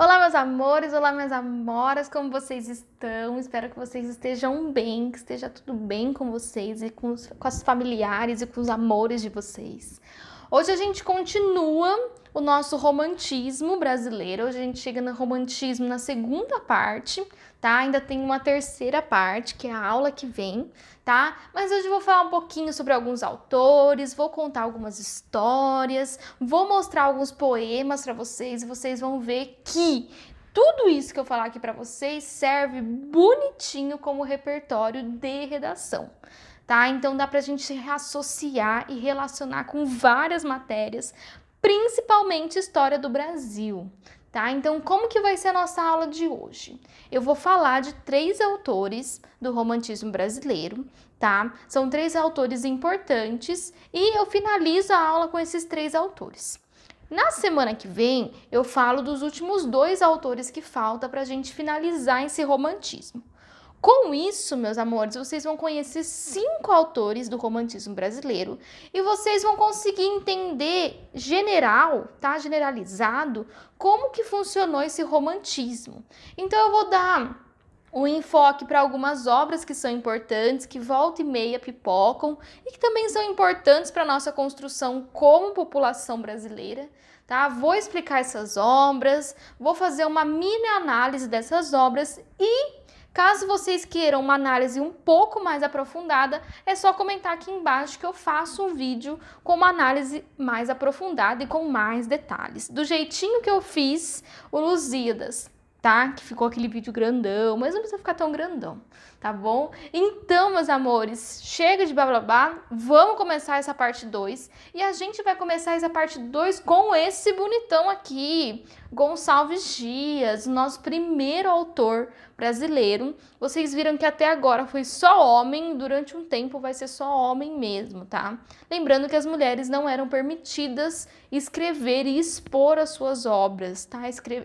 Olá, meus amores, olá, minhas amoras, como vocês estão? Espero que vocês estejam bem, que esteja tudo bem com vocês e com os familiares e com os amores de vocês. Hoje a gente continua o nosso romantismo brasileiro, hoje a gente chega no romantismo na segunda parte, tá? Ainda tem uma terceira parte, que é a aula que vem, tá? Mas hoje eu vou falar um pouquinho sobre alguns autores, vou contar algumas histórias, vou mostrar alguns poemas para vocês e vocês vão ver que tudo isso que eu falar aqui para vocês serve bonitinho como repertório de redação. Tá? Então dá pra gente se associar e relacionar com várias matérias, principalmente história do Brasil. Tá? Então, como que vai ser a nossa aula de hoje? Eu vou falar de 3 autores do romantismo brasileiro, tá? São 3 autores importantes e eu finalizo a aula com esses 3 autores. Na semana que vem, eu falo dos últimos 2 autores que faltam para a gente finalizar esse romantismo. Com isso, meus amores, vocês vão conhecer 5 autores do romantismo brasileiro e vocês vão conseguir entender generalizado, como que funcionou esse romantismo. Então eu vou dar um enfoque para algumas obras que são importantes, que volta e meia pipocam e que também são importantes para a nossa construção como população brasileira. Tá? Vou explicar essas obras, vou fazer uma mini análise dessas obras e caso vocês queiram uma análise um pouco mais aprofundada, é só comentar aqui embaixo que eu faço um vídeo com uma análise mais aprofundada e com mais detalhes. Do jeitinho que eu fiz o Lusíadas, tá? Que ficou aquele vídeo grandão, mas não precisa ficar tão grandão, tá bom? Então, meus amores, chega de blá blá blá, vamos começar essa parte 2 e a gente vai começar essa parte 2 com esse bonitão aqui, Gonçalves Dias, nosso primeiro autor brasileiro. Vocês viram que até agora foi só homem, durante um tempo vai ser só homem mesmo, tá? Lembrando que as mulheres não eram permitidas escrever e expor as suas obras, tá?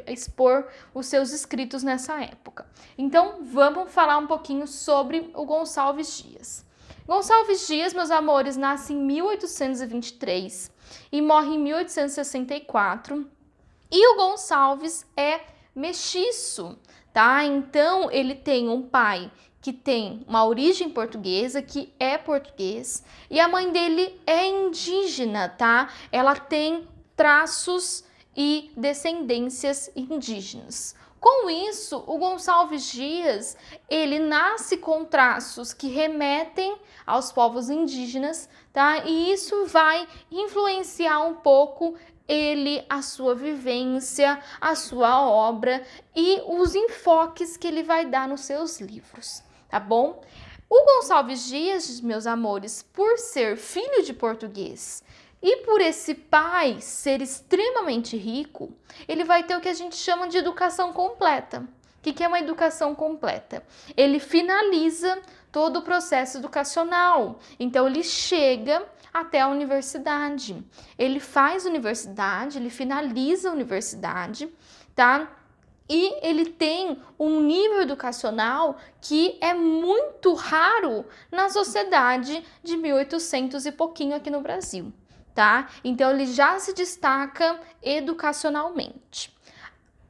Expor os seus escritos nessa época. Então, vamos falar um pouquinho sobre o Gonçalves Dias. Gonçalves Dias, meus amores, nasce em 1823 e morre em 1864. E o Gonçalves é mestiço, tá? Então, ele tem um pai que tem uma origem portuguesa, que é português, e a mãe dele é indígena, tá? Ela tem traços e descendências indígenas. Com isso, o Gonçalves Dias, ele nasce com traços que remetem aos povos indígenas, tá? E isso vai influenciar um pouco ele, a sua vivência, a sua obra e os enfoques que ele vai dar nos seus livros, tá bom? O Gonçalves Dias, meus amores, por ser filho de português e por esse pai ser extremamente rico, ele vai ter o que a gente chama de educação completa. O que é uma educação completa? Ele finaliza todo o processo educacional. Então, ele chega até a universidade. Ele faz universidade, ele finaliza a universidade, tá? E ele tem um nível educacional que é muito raro na sociedade de 1800 e pouquinho aqui no Brasil, tá? Então, ele já se destaca educacionalmente.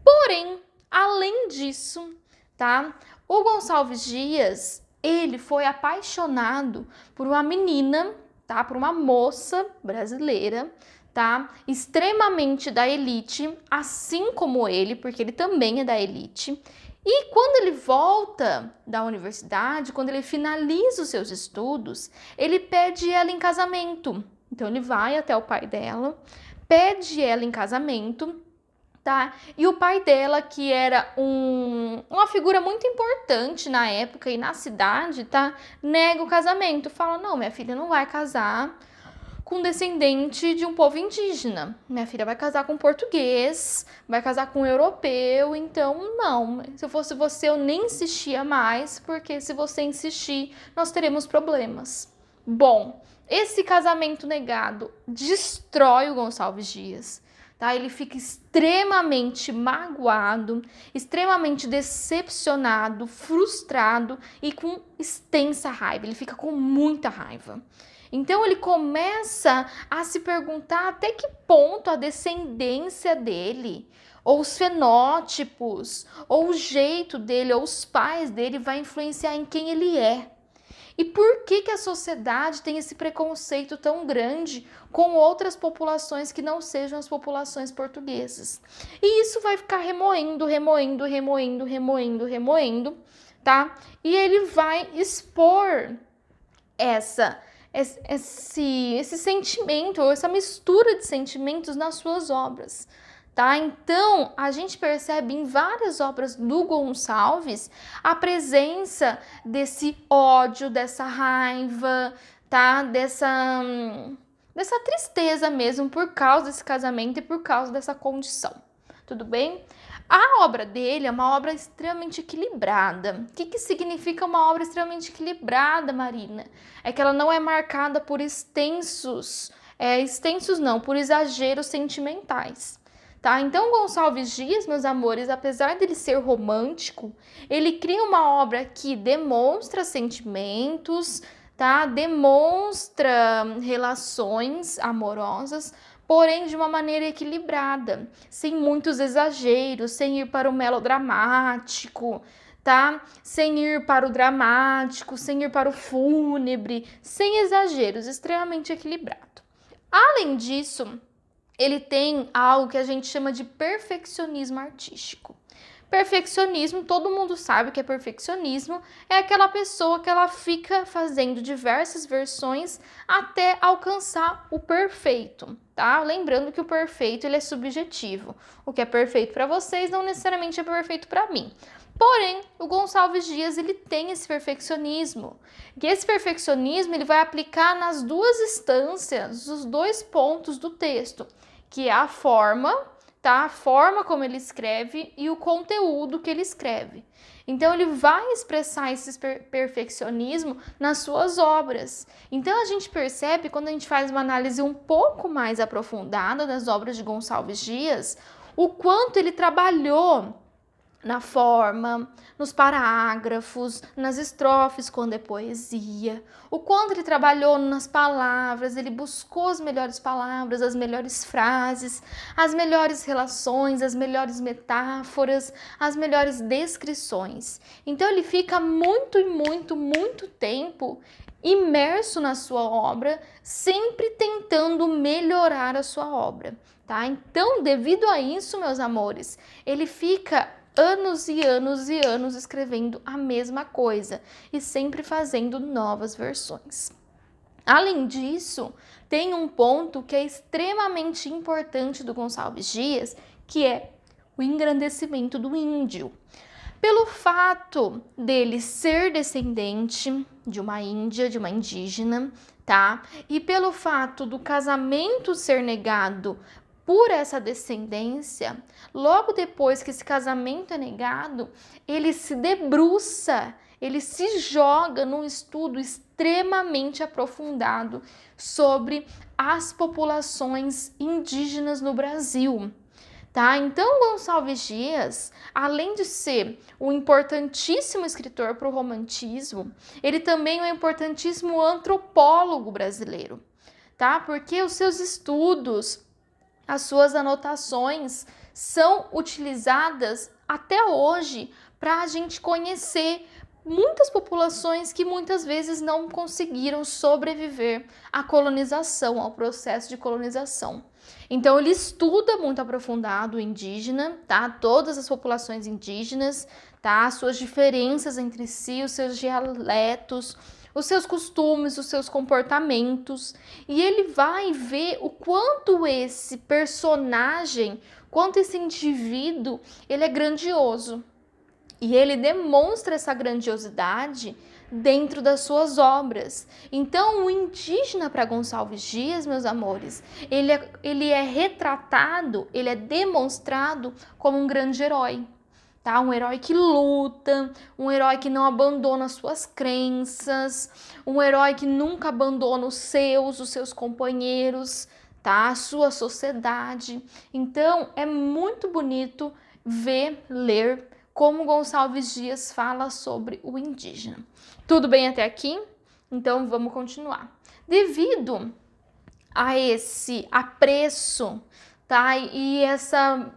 Porém, além disso, tá? O Gonçalves Dias, ele foi apaixonado por uma menina, tá? Por uma moça brasileira, tá? Extremamente da elite, assim como ele, porque ele também é da elite. E quando ele volta da universidade, quando ele finaliza os seus estudos, ele pede ela em casamento. Então ele vai até o pai dela, pede ela em casamento, tá? E o pai dela, que era uma figura muito importante na época e na cidade, tá? Nega o casamento, fala, não, minha filha não vai casar com descendente de um povo indígena. Minha filha vai casar com um português, vai casar com um europeu, então não. Se eu fosse você, eu nem insistia mais, porque se você insistir, nós teremos problemas. Bom, esse casamento negado destrói o Gonçalves Dias. Tá? Ele fica extremamente magoado, extremamente decepcionado, frustrado e com extensa raiva. Ele fica com muita raiva. Então ele começa a se perguntar até que ponto a descendência dele ou os fenótipos, ou o jeito dele, ou os pais dele vai influenciar em quem ele é. E por que a sociedade tem esse preconceito tão grande com outras populações que não sejam as populações portuguesas? E isso vai ficar remoendo, tá? E ele vai expor esse sentimento, ou essa mistura de sentimentos nas suas obras. Tá? Então, a gente percebe em várias obras do Gonçalves a presença desse ódio, dessa raiva, tá? Dessa tristeza mesmo por causa desse casamento e por causa dessa condição. Tudo bem? A obra dele é uma obra extremamente equilibrada. O que significa uma obra extremamente equilibrada, Marina? É que ela não é marcada por por exageros sentimentais. Tá? Então, Gonçalves Dias, meus amores, apesar dele ser romântico, ele cria uma obra que demonstra sentimentos, tá? Demonstra relações amorosas, porém de uma maneira equilibrada, sem muitos exageros, sem ir para o melodramático, tá? Sem ir para o dramático, sem ir para o fúnebre, sem exageros, extremamente equilibrado. Além disso, ele tem algo que a gente chama de perfeccionismo artístico. Perfeccionismo, todo mundo sabe o que é perfeccionismo, é aquela pessoa que ela fica fazendo diversas versões até alcançar o perfeito, tá? Lembrando que o perfeito ele é subjetivo. O que é perfeito para vocês não necessariamente é perfeito para mim. Porém, o Gonçalves Dias ele tem esse perfeccionismo. E esse perfeccionismo ele vai aplicar nas duas instâncias, os dois pontos do texto, que é a forma, tá? A forma como ele escreve e o conteúdo que ele escreve. Então, ele vai expressar esse perfeccionismo nas suas obras. Então, a gente percebe, quando a gente faz uma análise um pouco mais aprofundada das obras de Gonçalves Dias, o quanto ele trabalhou na forma, nos parágrafos, nas estrofes quando é poesia, o quanto ele trabalhou nas palavras, ele buscou as melhores palavras, as melhores frases, as melhores relações, as melhores metáforas, as melhores descrições. Então ele fica muito tempo imerso na sua obra, sempre tentando melhorar a sua obra, tá? Então, devido a isso, meus amores, ele fica anos e anos escrevendo a mesma coisa e sempre fazendo novas versões. Além disso, tem um ponto que é extremamente importante do Gonçalves Dias, que é o engrandecimento do índio. Pelo fato dele ser descendente de uma índia, de uma indígena, tá? E pelo fato do casamento ser negado por essa descendência, logo depois que esse casamento é negado, ele se debruça, ele se joga num estudo extremamente aprofundado sobre as populações indígenas no Brasil. Tá? Então, Gonçalves Dias, além de ser um importantíssimo escritor para o romantismo, ele também é um importantíssimo antropólogo brasileiro, tá? Porque os seus estudos, as suas anotações são utilizadas até hoje para a gente conhecer muitas populações que muitas vezes não conseguiram sobreviver à colonização, ao processo de colonização. Então ele estuda muito aprofundado o indígena, tá? Todas as populações indígenas, tá? As suas diferenças entre si, os seus dialetos, os seus costumes, os seus comportamentos, e ele vai ver o quanto esse personagem, quanto esse indivíduo, ele é grandioso. E ele demonstra essa grandiosidade dentro das suas obras. Então, o indígena para Gonçalves Dias, meus amores, ele é retratado, ele é demonstrado como um grande herói. Tá? Um herói que luta, um herói que não abandona suas crenças, um herói que nunca abandona os seus companheiros, tá? A sua sociedade. Então, é muito bonito ler como Gonçalves Dias fala sobre o indígena. Tudo bem até aqui? Então, vamos continuar. Devido a esse apreço, tá? E essa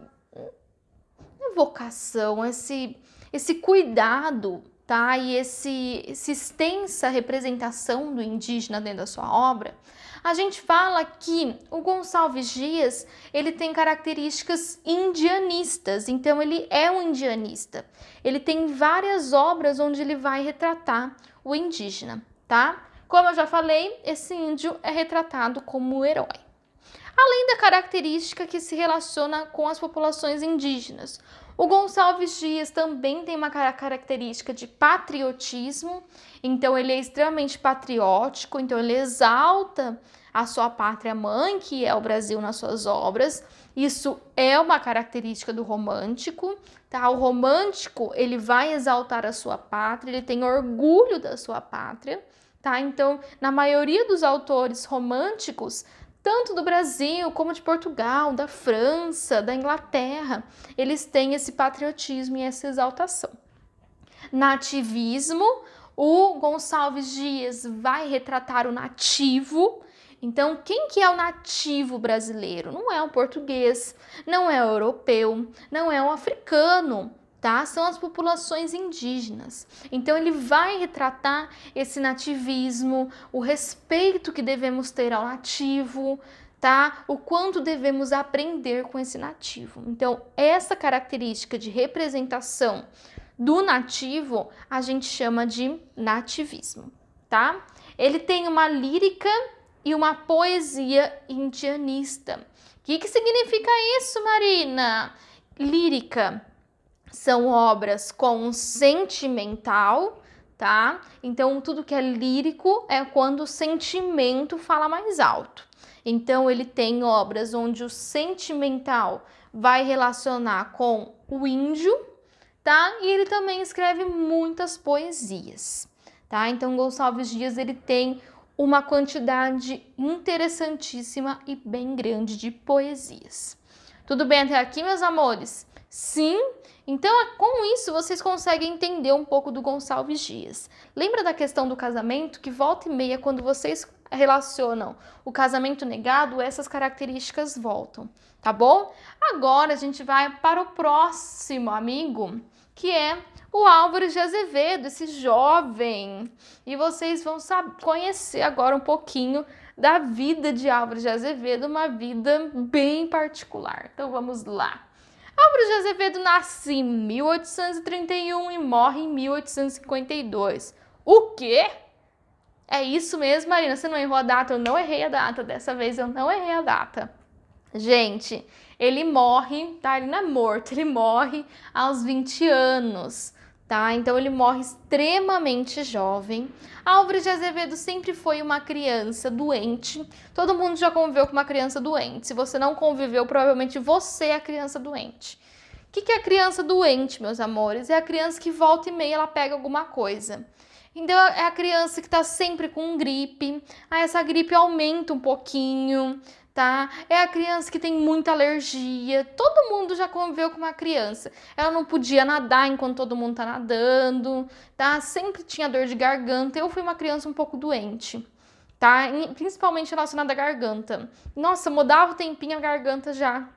vocação, esse cuidado, tá? E essa extensa representação do indígena dentro da sua obra, a gente fala que o Gonçalves Dias, ele tem características indianistas, então ele é um indianista. Ele tem várias obras onde ele vai retratar o indígena, tá? Como eu já falei, esse índio é retratado como herói. Além da característica que se relaciona com as populações indígenas, o Gonçalves Dias também tem uma característica de patriotismo, então ele é extremamente patriótico, então ele exalta a sua pátria mãe, que é o Brasil, nas suas obras. Isso é uma característica do romântico, tá? O romântico, ele vai exaltar a sua pátria, ele tem orgulho da sua pátria, tá? Então, na maioria dos autores românticos, tanto do Brasil como de Portugal, da França, da Inglaterra, eles têm esse patriotismo e essa exaltação. Nativismo, o Gonçalves Dias vai retratar o nativo. Então, quem que é o nativo brasileiro? Não é um português, não é um europeu, não é um africano, tá? São as populações indígenas. Então, ele vai retratar esse nativismo, o respeito que devemos ter ao nativo, tá? O quanto devemos aprender com esse nativo. Então, essa característica de representação do nativo, a gente chama de nativismo, tá? Ele tem uma lírica e uma poesia indianista. O que significa isso, Marina? Lírica são obras com um sentimental, tá? Então, tudo que é lírico é quando o sentimento fala mais alto. Então, ele tem obras onde o sentimental vai relacionar com o índio, tá? E ele também escreve muitas poesias, tá? Então, Gonçalves Dias, ele tem uma quantidade interessantíssima e bem grande de poesias. Tudo bem até aqui, meus amores? Sim? Então, com isso, vocês conseguem entender um pouco do Gonçalves Dias. Lembra da questão do casamento? Que volta e meia, quando vocês relacionam o casamento negado, essas características voltam, tá bom? Agora, a gente vai para o próximo amigo, que é o Álvares de Azevedo, esse jovem. E vocês vão conhecer agora um pouquinho da vida de Álvares de Azevedo, uma vida bem particular. Então vamos lá. Álvares de Azevedo nasce em 1831 e morre em 1852. O quê? É isso mesmo, Marina? Você não errou a data? Eu não errei a data. Dessa vez eu não errei a data. Gente, ele morre, tá? Ele não é morto, ele morre aos 20 anos, tá? Então ele morre extremamente jovem. Álvares de Azevedo sempre foi uma criança doente. Todo mundo já conviveu com uma criança doente. Se você não conviveu, provavelmente você é a criança doente. O que é a criança doente, meus amores? É a criança que volta e meia ela pega alguma coisa. Então é a criança que tá sempre com gripe. Aí essa gripe aumenta um pouquinho, tá? É a criança que tem muita alergia. Todo mundo já conviveu com uma criança. Ela não podia nadar enquanto todo mundo tá nadando, tá? Sempre tinha dor de garganta. Eu fui uma criança um pouco doente, tá? Principalmente relacionada à garganta. Nossa, mudava o tempinho, a garganta já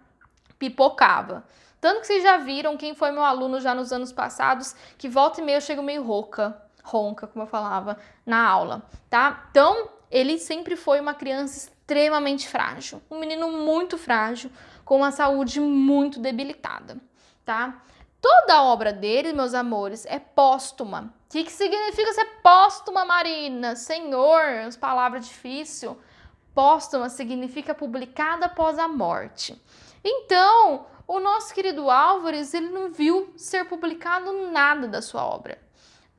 pipocava. Tanto que vocês já viram, quem foi meu aluno já nos anos passados, que volta e meia eu chego meio ronca, como eu falava na aula, tá? Então, ele sempre foi uma criança extremamente frágil, um menino muito frágil, com uma saúde muito debilitada, tá? Toda a obra dele, meus amores, é póstuma. O que significa ser póstuma, Marina? Senhor, as palavras difíceis. Póstuma significa publicada após a morte. Então, o nosso querido Álvares, ele não viu ser publicado nada da sua obra.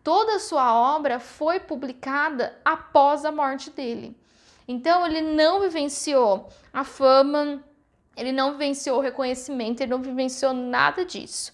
Toda a sua obra foi publicada após a morte dele. Então, ele não vivenciou a fama, ele não vivenciou o reconhecimento, ele não vivenciou nada disso,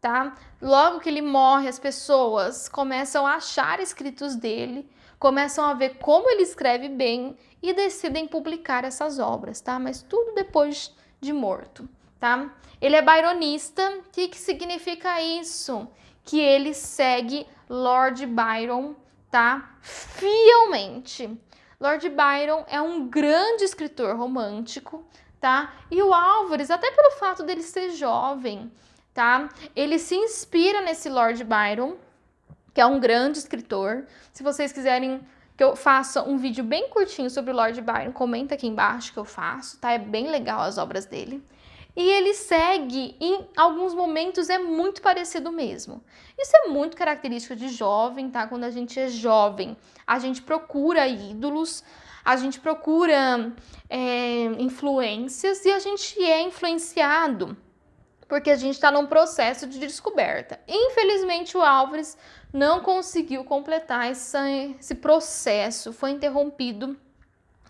tá? Logo que ele morre, as pessoas começam a achar escritos dele, começam a ver como ele escreve bem e decidem publicar essas obras, tá? Mas tudo depois de morto, tá? Ele é byronista. O que significa isso? Que ele segue Lord Byron, tá? Fielmente. Lord Byron é um grande escritor romântico, tá? E o Álvares, até pelo fato dele ser jovem, tá? Ele se inspira nesse Lord Byron, que é um grande escritor. Se vocês quiserem que eu faça um vídeo bem curtinho sobre o Lord Byron, comenta aqui embaixo que eu faço, tá? É bem legal as obras dele. E ele segue, em alguns momentos é muito parecido mesmo. Isso é muito característico de jovem, tá? Quando a gente é jovem, a gente procura ídolos, a gente procura influências e a gente é influenciado porque a gente está num processo de descoberta. Infelizmente, o Álvares não conseguiu completar esse processo, foi interrompido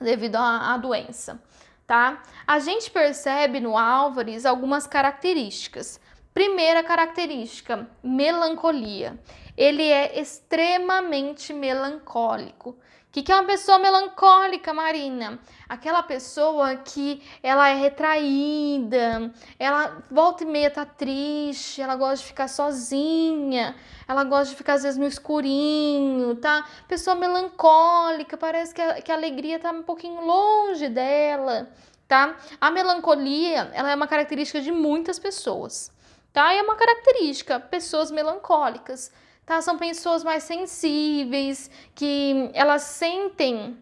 devido à doença, tá? A gente percebe no Álvares algumas características. Primeira característica, melancolia. Ele é extremamente melancólico. O que é uma pessoa melancólica, Marina? Aquela pessoa que ela é retraída, ela volta e meia tá triste, ela gosta de ficar sozinha, ela gosta de ficar às vezes no escurinho, tá? Pessoa melancólica, parece que a alegria tá um pouquinho longe dela, tá? A melancolia, ela é uma característica de muitas pessoas, tá? E é uma característica, pessoas melancólicas. Tá? São pessoas mais sensíveis, que elas sentem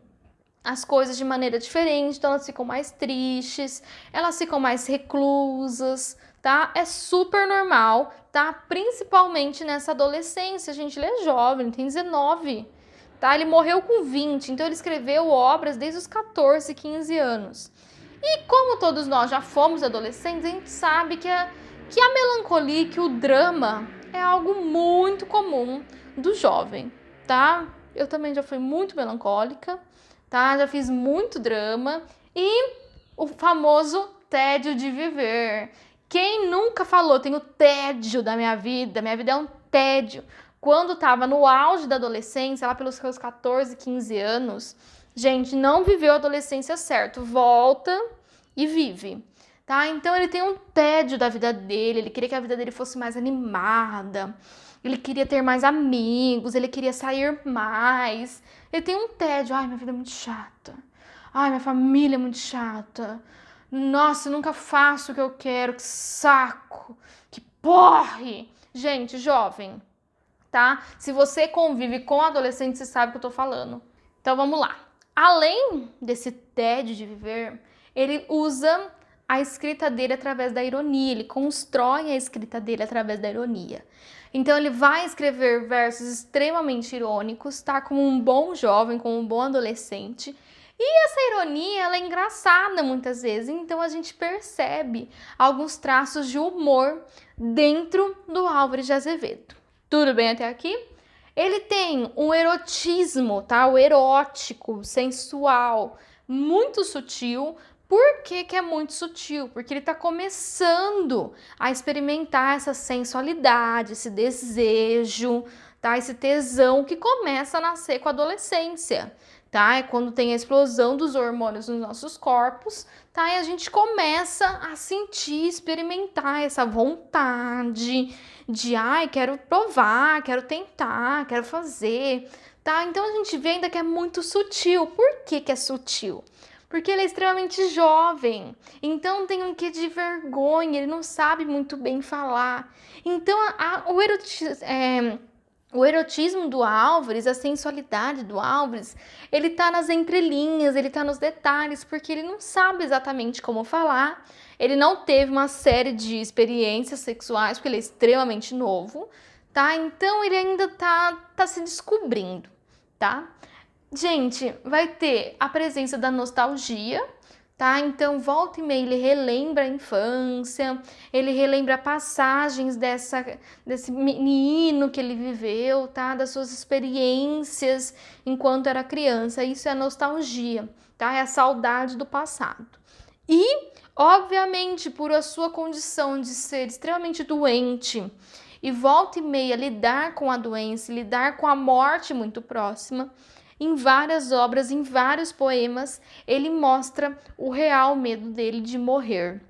as coisas de maneira diferente, então elas ficam mais tristes, elas ficam mais reclusas, tá? É super normal, tá? Principalmente nessa adolescência, gente, ele é jovem, ele tem 19, tá? Ele morreu com 20, então ele escreveu obras desde os 14, 15 anos. E como todos nós já fomos adolescentes, a gente sabe que a melancolia, que o drama é algo muito comum do jovem, tá? Eu também já fui muito melancólica, tá? Já fiz muito drama e o famoso tédio de viver. Quem nunca falou, tenho tédio da minha vida é um tédio. Quando tava no auge da adolescência, lá pelos seus 14, 15 anos, gente, não viveu a adolescência certo. Volta e vive. Tá? Então ele tem um tédio da vida dele, ele queria que a vida dele fosse mais animada, ele queria ter mais amigos, ele queria sair mais. Ele tem um tédio, ai, minha vida é muito chata. Ai, minha família é muito chata. Nossa, eu nunca faço o que eu quero, que saco, que porre. Gente, jovem, tá? Se você convive com adolescente, você sabe o que eu tô falando. Então vamos lá. Além desse tédio de viver, ele usa a escrita dele através da ironia, ele constrói a escrita dele através da ironia. Então ele vai escrever versos extremamente irônicos, tá? Como um bom jovem, como um bom adolescente. E essa ironia, ela é engraçada muitas vezes, então a gente percebe alguns traços de humor dentro do Álvares de Azevedo. Tudo bem até aqui? Ele tem um erotismo, tá? O erótico, sensual, muito sutil. Por que é muito sutil? Porque ele está começando a experimentar essa sensualidade, esse desejo, tá? Esse tesão que começa a nascer com a adolescência, tá? É quando tem a explosão dos hormônios nos nossos corpos, tá? E a gente começa a sentir, experimentar essa vontade de, ai, quero provar, quero tentar, quero fazer, tá? Então a gente vê ainda que é muito sutil. Por que é sutil? Porque ele é extremamente jovem, então tem um quê de vergonha, ele não sabe muito bem falar. Então o erotismo do Álvares, a sensualidade do Álvares, ele tá nas entrelinhas, ele tá nos detalhes, porque ele não sabe exatamente como falar, ele não teve uma série de experiências sexuais, porque ele é extremamente novo, tá? Então ele ainda tá se descobrindo, tá? Gente, vai ter a presença da nostalgia, tá? Então, volta e meia, ele relembra a infância, ele relembra passagens desse menino que ele viveu, tá? Das suas experiências enquanto era criança. Isso é nostalgia, tá? É a saudade do passado. E, obviamente, por a sua condição de ser extremamente doente e volta e meia lidar com a doença, lidar com a morte muito próxima, em várias obras, em vários poemas, ele mostra o real medo dele de morrer,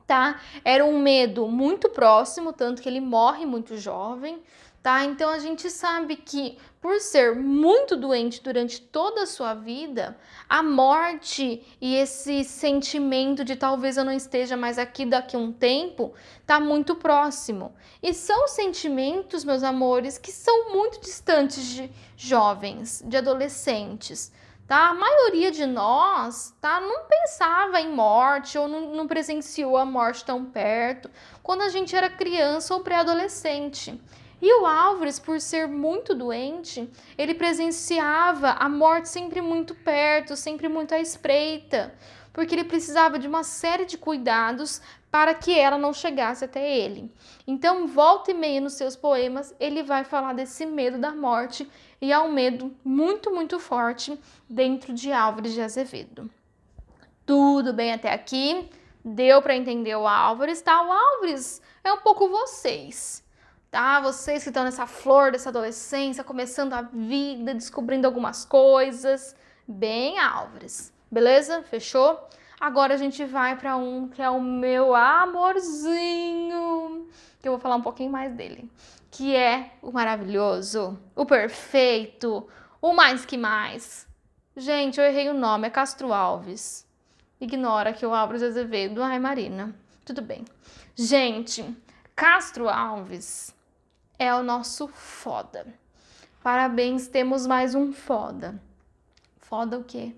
tá? Era um medo muito próximo, tanto que ele morre muito jovem, tá? Então a gente sabe que por ser muito doente durante toda a sua vida, a morte e esse sentimento de talvez eu não esteja mais aqui daqui a um tempo, tá muito próximo. E são sentimentos, meus amores, que são muito distantes de jovens, de adolescentes. Tá? A maioria de nós, tá, não pensava em morte ou não presenciou a morte tão perto quando a gente era criança ou pré-adolescente. E o Álvares, por ser muito doente, ele presenciava a morte sempre muito perto, sempre muito à espreita, porque ele precisava de uma série de cuidados para que ela não chegasse até ele. Então, volta e meia nos seus poemas, ele vai falar desse medo da morte, e é um medo muito, muito forte dentro de Álvares de Azevedo. Tudo bem até aqui? Deu para entender o Álvares, tá? O Álvares é um pouco vocês, tá? Vocês que estão nessa flor dessa adolescência, começando a vida, descobrindo algumas coisas. Bem Álvares, beleza? Fechou? Agora a gente vai para um que é o meu amorzinho, que eu vou falar um pouquinho mais dele, que é o maravilhoso, o perfeito, o mais que mais. Gente, eu errei o nome, é Castro Alves. Ignora que o Álvares de Azevedo, ai Marina, tudo bem. Gente, Castro Alves é o nosso foda. Parabéns, temos mais um foda. Foda o quê?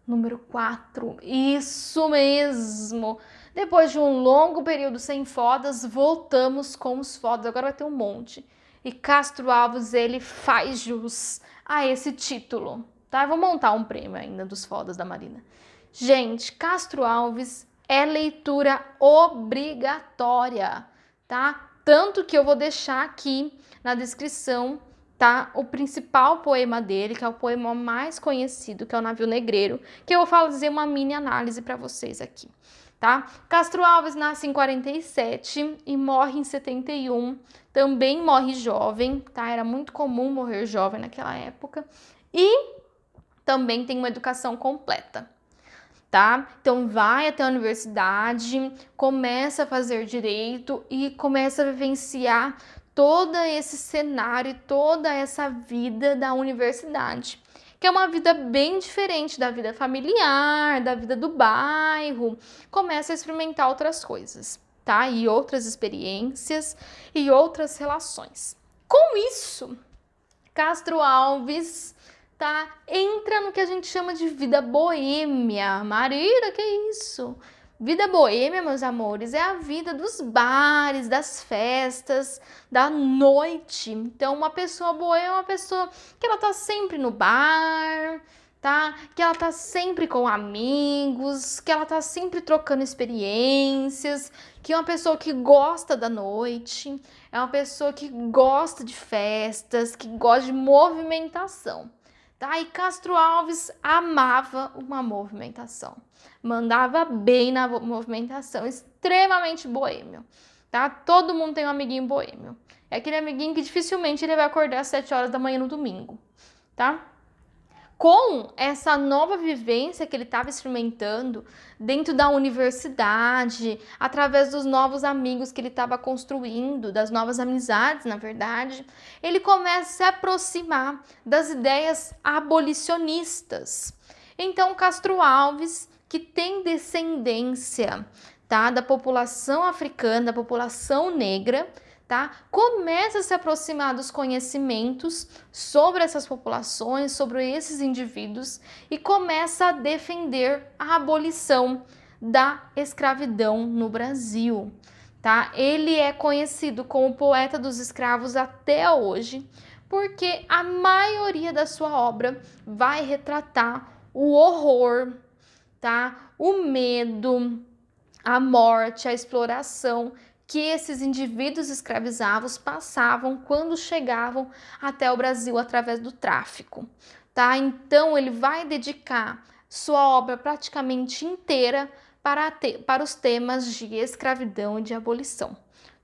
Número 4, isso mesmo! Depois de um longo período sem fodas, voltamos com os fodas, agora vai ter um monte. E Castro Alves, ele faz jus a esse título, tá? Eu vou montar um prêmio ainda dos fodas da Marina. Gente, Castro Alves é leitura obrigatória, tá? Tanto que eu vou deixar aqui na descrição, tá? O principal poema dele, que é o poema mais conhecido, que é o Navio Negreiro, que eu vou fazer uma mini análise para vocês aqui, tá? Castro Alves nasce em 47 e morre em 71, também morre jovem, tá? Era muito comum morrer jovem naquela época e também tem uma educação completa. Tá? Então vai até a universidade, começa a fazer direito e começa a vivenciar todo esse cenário, toda essa vida da universidade, que é uma vida bem diferente da vida familiar, da vida do bairro, começa a experimentar outras coisas, tá? E outras experiências e outras relações. Com isso, Castro Alves, tá? Entra no que a gente chama de vida boêmia. Marina, que isso? Vida boêmia, meus amores, é a vida dos bares, das festas, da noite. Então, uma pessoa boêmia é uma pessoa que ela tá sempre no bar, tá? Que ela tá sempre com amigos, que ela tá sempre trocando experiências, que é uma pessoa que gosta da noite, é uma pessoa que gosta de festas, que gosta de movimentação. Tá? E Castro Alves amava uma movimentação, mandava bem na movimentação, extremamente boêmio, tá? Todo mundo tem um amiguinho boêmio, é aquele amiguinho que dificilmente ele vai acordar às 7 horas da manhã no domingo, tá? Com essa nova vivência que ele estava experimentando dentro da universidade, através dos novos amigos que ele estava construindo, das novas amizades, na verdade, ele começa a se aproximar das ideias abolicionistas. Então, Castro Alves, que tem descendência, tá, da população africana, da população negra, tá? Começa a se aproximar dos conhecimentos sobre essas populações, sobre esses indivíduos e começa a defender a abolição da escravidão no Brasil, tá? Ele é conhecido como poeta dos escravos até hoje, porque a maioria da sua obra vai retratar o horror, tá? O medo, a morte, a exploração que esses indivíduos escravizados passavam quando chegavam até o Brasil através do tráfico, tá? Então ele vai dedicar sua obra praticamente inteira para os temas de escravidão e de abolição.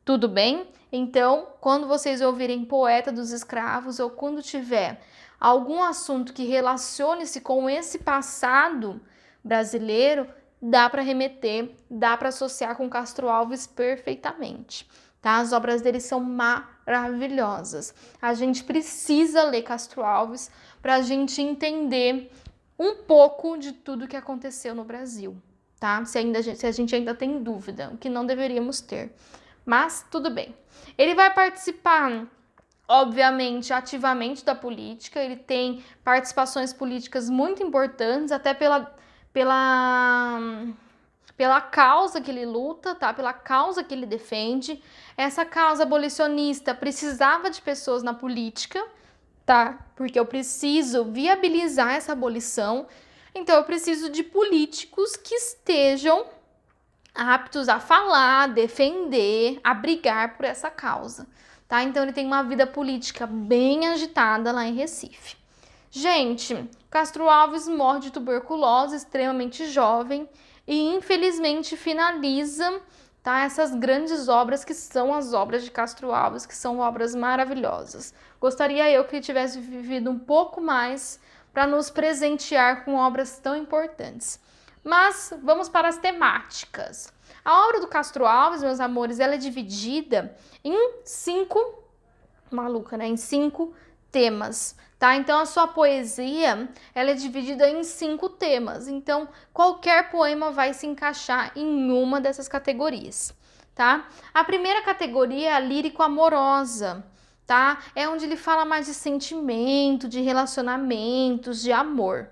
Tudo bem? Então, quando vocês ouvirem Poeta dos Escravos ou quando tiver algum assunto que relacione-se com esse passado brasileiro, dá para remeter, dá para associar com Castro Alves perfeitamente, tá? As obras dele são maravilhosas. A gente precisa ler Castro Alves para a gente entender um pouco de tudo que aconteceu no Brasil, tá? Se a gente ainda tem dúvida, o que não deveríamos ter. Mas tudo bem. Ele vai participar, obviamente, ativamente da política. Ele tem participações políticas muito importantes, até pela causa que ele luta, tá? Pela causa que ele defende. Essa causa abolicionista precisava de pessoas na política, tá? Porque eu preciso viabilizar essa abolição. Então eu preciso de políticos que estejam aptos a falar, defender, a brigar por essa causa, tá? Então ele tem uma vida política bem agitada lá em Recife. Gente, Castro Alves morre de tuberculose, extremamente jovem, e infelizmente finaliza, tá, essas grandes obras que são as obras de Castro Alves, que são obras maravilhosas. Gostaria eu que ele tivesse vivido um pouco mais para nos presentear com obras tão importantes. Mas vamos para as temáticas. A obra do Castro Alves, meus amores, ela é dividida em 5, maluca, né? Em 5 temas, tá? Então a sua poesia, ela é dividida em 5 temas. Então qualquer poema vai se encaixar em uma dessas categorias, tá? A primeira categoria é a lírico-amorosa, tá? É onde ele fala mais de sentimento, de relacionamentos, de amor,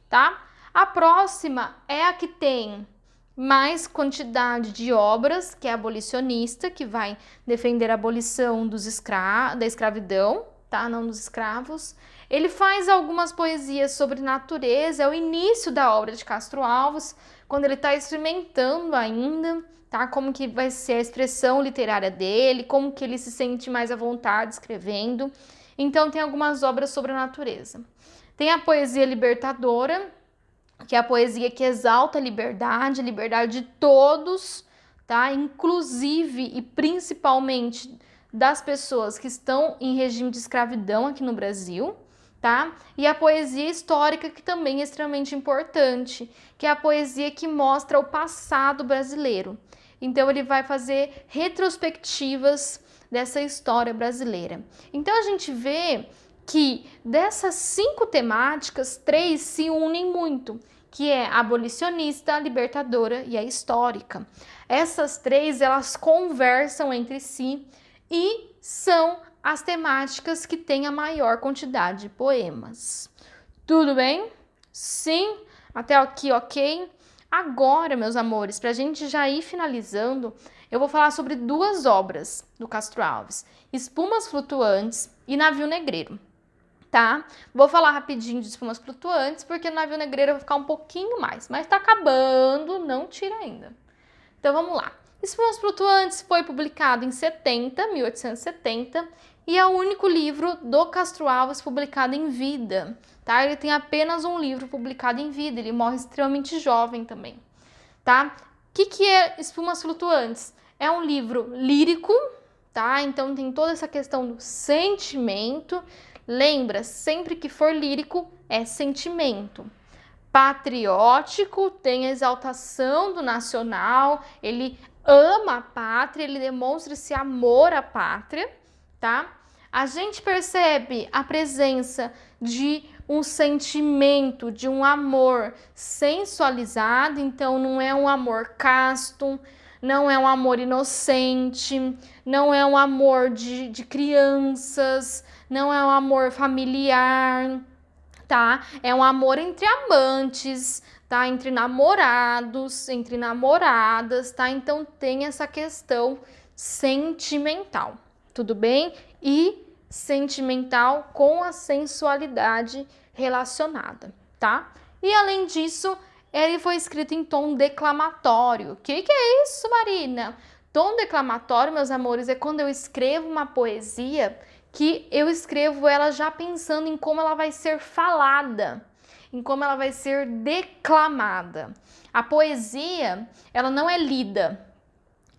tá? A próxima é a que tem mais quantidade de obras, que é abolicionista, que vai defender a abolição da escravidão, tá? Não dos escravos. Ele faz algumas poesias sobre natureza, é o início da obra de Castro Alves, quando ele está experimentando ainda, tá? Como que vai ser a expressão literária dele, como que ele se sente mais à vontade escrevendo. Então tem algumas obras sobre a natureza. Tem a poesia libertadora, que é a poesia que exalta a liberdade de todos, tá? Inclusive e principalmente das pessoas que estão em regime de escravidão aqui no Brasil, tá? E a poesia histórica, que também é extremamente importante, que é a poesia que mostra o passado brasileiro. Então ele vai fazer retrospectivas dessa história brasileira. Então a gente vê que dessas 5 temáticas, 3 se unem muito, que é a abolicionista, a libertadora e a histórica. Essas 3, elas conversam entre si e são as temáticas que têm a maior quantidade de poemas. Tudo bem? Sim? Até aqui, ok? Agora, meus amores, para a gente já ir finalizando, eu vou falar sobre 2 obras do Castro Alves: Espumas Flutuantes e Navio Negreiro. Tá? Vou falar rapidinho de Espumas Flutuantes, porque no Navio Negreiro eu vou ficar um pouquinho mais, mas tá acabando, não tira ainda. Então vamos lá. Espumas Flutuantes foi publicado em 1870, e é o único livro do Castro Alves publicado em vida, tá? Ele tem apenas um livro publicado em vida, ele morre extremamente jovem também, tá? O que é Espumas Flutuantes? É um livro lírico, tá? Então tem toda essa questão do sentimento. Lembra, sempre que for lírico, é sentimento. Patriótico, tem a exaltação do nacional, ele ama a pátria, ele demonstra esse amor à pátria, tá? A gente percebe a presença de um sentimento, de um amor sensualizado, então não é um amor casto, não é um amor inocente, não é um amor de crianças, não é um amor familiar, tá? É um amor entre amantes, tá? Entre namorados, entre namoradas, tá? Então tem essa questão sentimental, tudo bem? E sentimental com a sensualidade relacionada, tá? E além disso, ele foi escrito em tom declamatório. O que é isso, Marina? Tom declamatório, meus amores, é quando eu escrevo uma poesia que eu escrevo ela já pensando em como ela vai ser falada, em como ela vai ser declamada. A poesia, ela não é lida,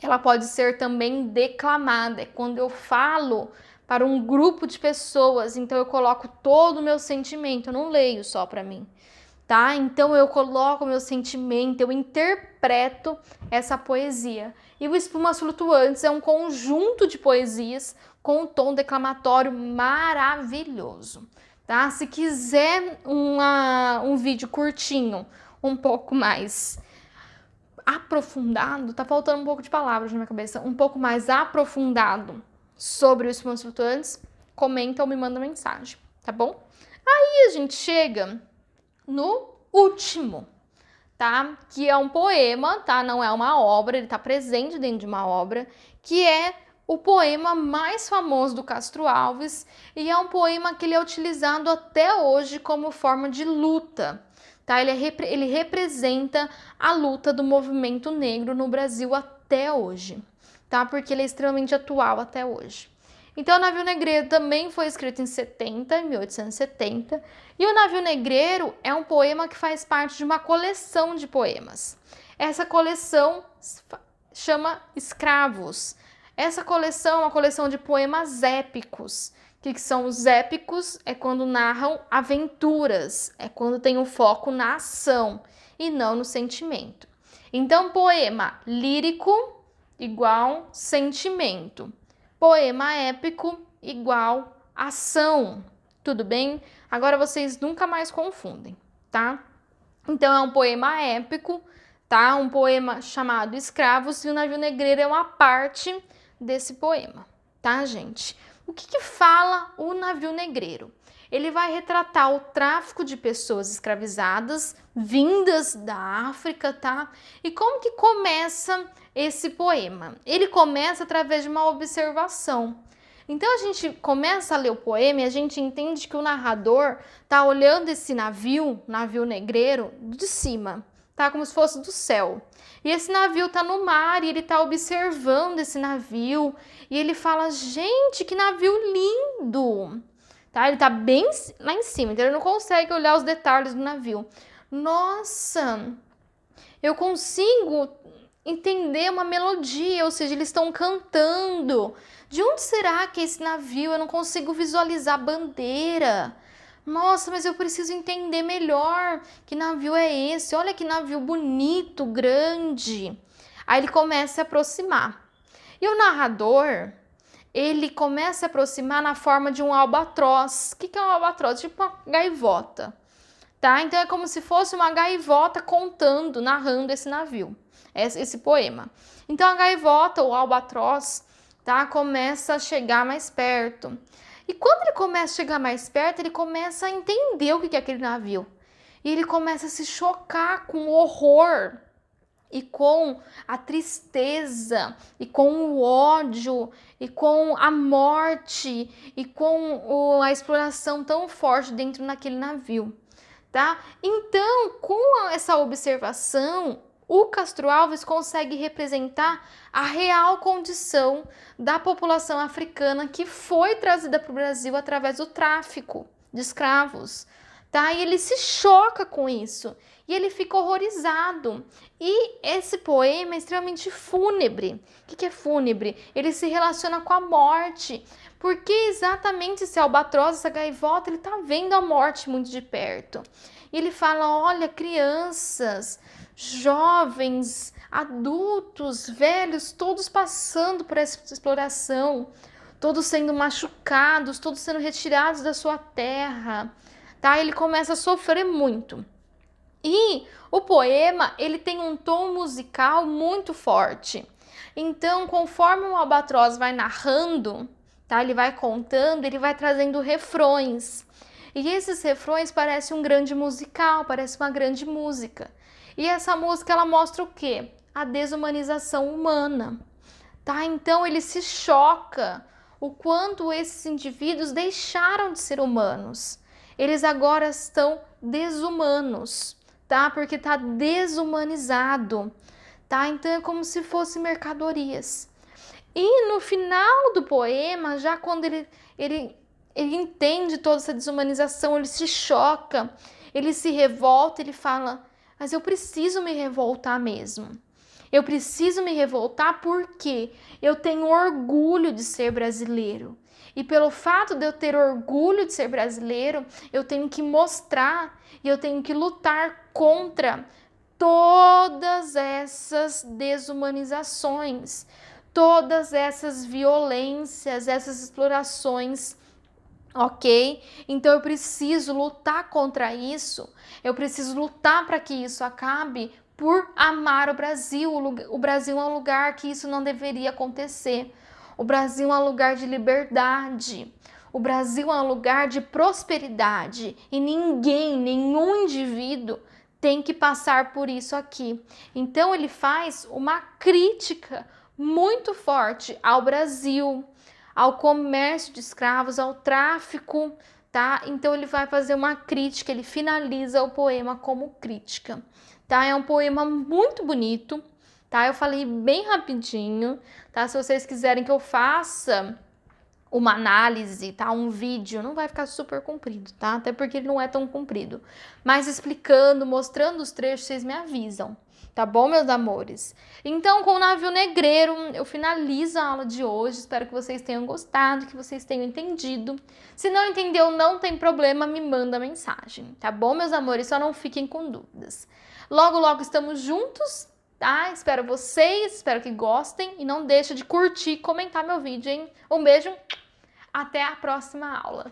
ela pode ser também declamada. É quando eu falo para um grupo de pessoas, então eu coloco todo o meu sentimento, eu não leio só para mim. tá? Então eu coloco meu sentimento, eu interpreto essa poesia. E o Espumas Flutuantes é um conjunto de poesias com um tom declamatório maravilhoso, tá? Se quiser um vídeo curtinho, um pouco mais aprofundado, tá faltando um pouco de palavras na minha cabeça, um pouco mais aprofundado sobre os Espumas Flutuantes, comenta ou me manda mensagem, tá bom? Aí a gente chega no último, tá? Que é um poema, tá? Não é uma obra, ele tá presente dentro de uma obra, que é o poema mais famoso do Castro Alves e é um poema que ele é utilizado até hoje como forma de luta, tá? Ele representa a luta do movimento negro no Brasil até hoje, tá? Porque ele é extremamente atual até hoje. Então, o Navio Negreiro também foi escrito em 1870, e o Navio Negreiro é um poema que faz parte de uma coleção de poemas. Essa coleção chama Escravos. Essa coleção é uma coleção de poemas épicos. O que são os épicos? É quando narram aventuras, é quando tem o foco na ação e não no sentimento. Então, poema lírico igual sentimento. Poema épico igual ação, tudo bem? Agora vocês nunca mais confundem, tá? Então é um poema épico, tá? Um poema chamado Escravos e o Navio Negreiro é uma parte desse poema, tá, gente? O que fala o Navio Negreiro? Ele vai retratar o tráfico de pessoas escravizadas vindas da África, tá? E como que começa esse poema? Ele começa através de uma observação. Então a gente começa a ler o poema e a gente entende que o narrador tá olhando esse navio negreiro, de cima, tá? Como se fosse do céu. E esse navio tá no mar e ele tá observando esse navio e ele fala: gente, que navio lindo! Tá? Ele tá bem lá em cima, então ele não consegue olhar os detalhes do navio. Nossa, eu consigo entender uma melodia, ou seja, eles estão cantando. De onde será que é esse navio? Eu não consigo visualizar a bandeira. Nossa, mas eu preciso entender melhor que navio é esse. Olha que navio bonito, grande. Aí ele começa a se aproximar. E o narrador, ele começa a se aproximar na forma de um albatroz. O que é um albatroz? Tipo uma gaivota, tá? Então é como se fosse uma gaivota contando, narrando esse navio, esse poema. Então a gaivota, o albatroz, tá? Começa a chegar mais perto. E quando ele começa a chegar mais perto, ele começa a entender o que é aquele navio. E ele começa a se chocar com o horror e com a tristeza, e com o ódio, e com a morte, e com a exploração tão forte dentro daquele navio, tá? Então, com essa observação, o Castro Alves consegue representar a real condição da população africana que foi trazida para o Brasil através do tráfico de escravos, tá? E ele se choca com isso. E ele fica horrorizado. E esse poema é extremamente fúnebre. O que é fúnebre? Ele se relaciona com a morte. Porque exatamente esse albatroz, essa gaivota, ele tá vendo a morte muito de perto. E ele fala: olha, crianças, jovens, adultos, velhos, todos passando por essa exploração, todos sendo machucados, todos sendo retirados da sua terra, tá? Ele começa a sofrer muito. E o poema, ele tem um tom musical muito forte. Então, conforme o albatroz vai narrando, tá? Ele vai contando, ele vai trazendo refrões. E esses refrões parecem um grande musical, parece uma grande música. E essa música, ela mostra o quê? A desumanização humana, tá? Então, ele se choca o quanto esses indivíduos deixaram de ser humanos. Eles agora estão desumanos, tá? Porque tá desumanizado, tá? Então é como se fossem mercadorias. E no final do poema, já quando ele entende toda essa desumanização, ele se choca, ele se revolta, ele fala: mas eu preciso me revoltar mesmo. Eu preciso me revoltar porque eu tenho orgulho de ser brasileiro. E pelo fato de eu ter orgulho de ser brasileiro, eu tenho que mostrar e eu tenho que lutar contra todas essas desumanizações, todas essas violências, essas explorações, ok? Então eu preciso lutar contra isso, eu preciso lutar para que isso acabe por amar o Brasil. O Brasil é um lugar que isso não deveria acontecer. O Brasil é um lugar de liberdade. O Brasil é um lugar de prosperidade e ninguém, nenhum indivíduo tem que passar por isso aqui. Então ele faz uma crítica muito forte ao Brasil, ao comércio de escravos, ao tráfico, tá? Então ele vai fazer uma crítica, ele finaliza o poema como crítica, tá? É um poema muito bonito, tá? Eu falei bem rapidinho, tá? Se vocês quiserem que eu faça uma análise, tá? Um vídeo, não vai ficar super comprido, tá? Até porque ele não é tão comprido. Mas explicando, mostrando os trechos, vocês me avisam, tá bom, meus amores? Então, com o Navio Negreiro, eu finalizo a aula de hoje. Espero que vocês tenham gostado, que vocês tenham entendido. Se não entendeu, não tem problema, me manda mensagem, tá bom, meus amores? Só não fiquem com dúvidas. Logo, logo estamos juntos, tá? Espero vocês, espero que gostem e não deixa de curtir e comentar meu vídeo, hein? Um beijo, até a próxima aula.